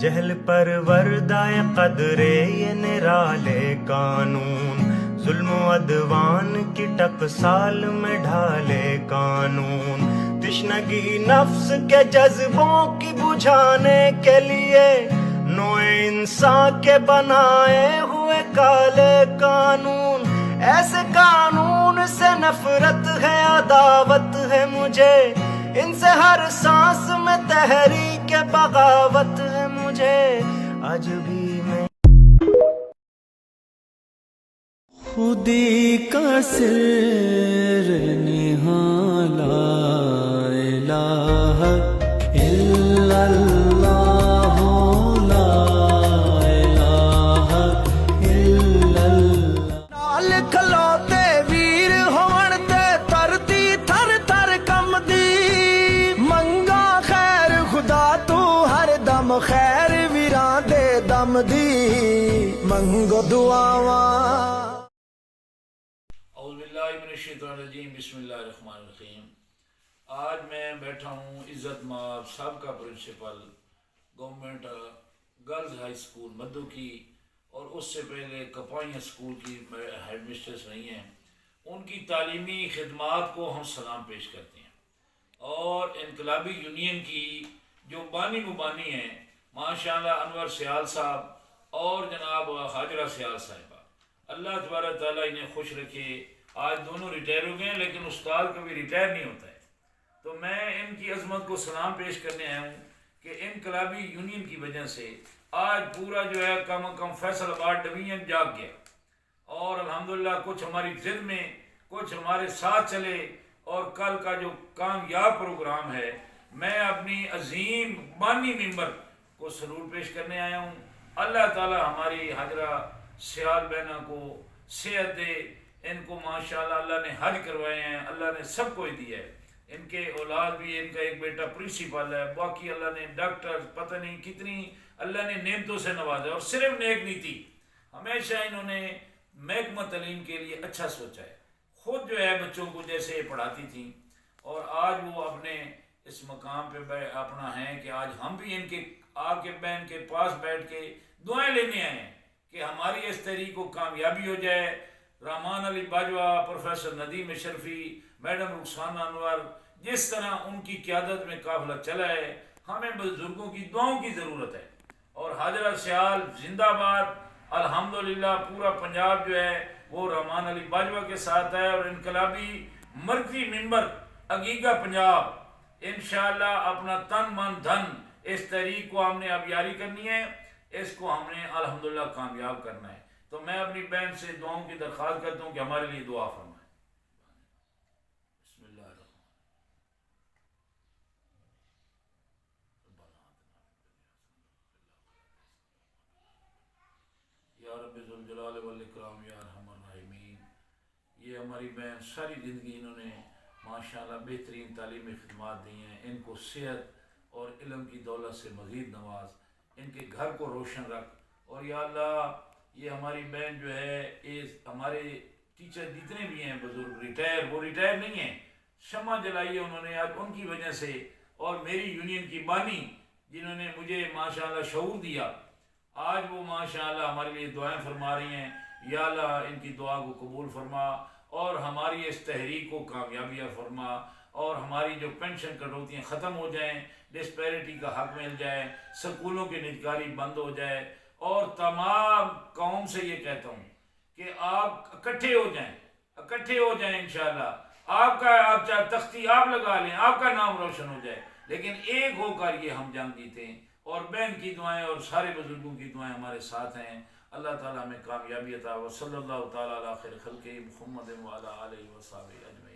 جہل پر وردائے قدرے یہ نرالے قانون، ظلم و عدوان کی ٹکسال میں ڈھالے قانون، تشنگی نفس کے جذبوں کی بجھانے کے لیے نوع انسان کے بنائے ہوئے کالے قانون۔ ایسے قانون سے نفرت ہے، عداوت ہے مجھے، ان سے ہر سانس میں تحریک بغاوت ہے مجھے۔ آج بھی میں خودی کا سر نہاں لا الہ الا اللہ، لا الہ الا اللہ۔ نال کھلوتے ویر ہون تے ترتی تھر تھر کم دی، منگا خیر خدا تو ہر دم خیر ویراں دے دم دی، منگو دعاواں۔ اعوذ باللہ من الشیطان الرجیم، بسم اللہ الرحمن الرحیم۔ آج میں بیٹھا ہوں عزت مآب سابقہ principal government girls high school مدو کی، اور اس سے پہلے کپائیاں اسکول کی ہیڈ مسٹریس رہی ہیں۔ ان کی تعلیمی خدمات کو ہم سلام پیش کرتے ہیں، اور انقلابی یونین کی جو بانی مبانی ہیں ماشاءاللہ انور سیال صاحب اور جناب حاجرہ سیال صاحبہ، اللہ تبارک تعالیٰ انہیں خوش رکھے۔ آج دونوں ریٹائر ہو گئے ہیں، لیکن استاد کبھی ریٹائر نہیں ہوتا ہے، تو میں ان کی عظمت کو سلام پیش کرنے آیا ہوں کہ انقلابی یونین کی وجہ سے آج پورا جو ہے کم از کم فیصل آباد ڈویژن جاگ گیا، اور الحمدللہ کچھ ہماری ضد میں، کچھ ہمارے ساتھ چلے، اور کل کا جو کامیاب پروگرام ہے، میں اپنی عظیم بانی ممبر کو سلوٹ پیش کرنے آیا ہوں۔ اللہ تعالی ہماری حاجرہ سیال بہنہ کو صحت دے، ان کو ماشاءاللہ اللہ نے حج کروائے ہیں، اللہ نے سب کو ہی دیا ہے، ان کے اولاد بھی، ان کا ایک بیٹا پرنسپل ہے، باقی اللہ نے ڈاکٹر، پتہ نہیں کتنی اللہ نے نعمتوں سے نوازا، اور صرف نیک نیتی، ہمیشہ انہوں نے محکمہ تعلیم کے لیے اچھا سوچا ہے، خود جو ہے بچوں کو جیسے پڑھاتی تھیں، اور آج وہ اپنے اس مقام پہ اپنا ہیں کہ آج ہم بھی ان کے آپ کے بہن کے پاس بیٹھ کے دعائیں لینے آئے ہیں کہ ہماری اس تحریک کو کامیابی ہو جائے۔ رحمان علی باجوہ، پروفیسر ندیم اشرفی، میڈم رخسانہ انور، جس طرح ان کی قیادت میں قافلہ چلا ہے، ہمیں بزرگوں کی دعاؤں کی ضرورت ہے، اور حاجرہ سیال زندہ باد۔ الحمدللہ پورا پنجاب جو ہے وہ رحمان علی باجوہ کے ساتھ ہے، اور انقلابی مرکزی ممبر عقیقہ پنجاب انشاءاللہ اپنا تن من دھن اس تحریک کو ہم نے اب یاری کرنی ہے، اس کو ہم نے الحمدللہ کامیاب کرنا ہے۔ تو میں اپنی بہن سے دعاؤں کی درخواست کرتا ہوں کہ ہمارے لیے دعا فرمائیں۔ بسم اللہ الرحمن یا رب ذوالجلال والاکرام یا ارحم الراحمین۔ یہ ہماری بہن ساری زندگی انہوں نے ماشاءاللہ بہترین تعلیمی خدمات دی ہیں، ان کو صحت اور علم کی دولت سے مزید نواز، ان کے گھر کو روشن رکھ، اور یا اللہ یہ ہماری بہن جو ہے ہمارے ٹیچر جتنے بھی ہیں بزرگ ریٹائر، وہ ریٹائر نہیں ہیں، شمع جلائی ہے انہوں نے آج ان کی وجہ سے، اور میری یونین کی بانی جنہوں نے مجھے ماشاءاللہ شعور دیا، آج وہ ماشاءاللہ ہمارے لیے دعائیں فرما رہی ہیں۔ یا اللہ ان کی دعا کو قبول فرما اور ہماری اس تحریک کو کامیابیاں فرما، اور ہماری جو پینشن کٹوتیاں ختم ہو جائیں، ڈسپیرٹی کا حق مل جائے، سکولوں کی نجکاری بند ہو جائے، اور تمام قوم سے یہ کہتا ہوں کہ آپ اکٹھے ہو جائیں، اکٹھے ہو جائیں انشاءاللہ، آپ چاہے تختی آپ لگا لیں، آپ کا نام روشن ہو جائے، لیکن ایک ہو کر یہ ہم جنگ جیتے ہیں۔ اور بہن کی دعائیں اور سارے بزرگوں کی دعائیں ہمارے ساتھ ہیں۔ اللہ تعالیٰ ہمیں کامیابی عطا، وصلی اللہ تعالیٰ علی خیر خلقہ محمد وعلی آلہ وصحبہ اجمعین۔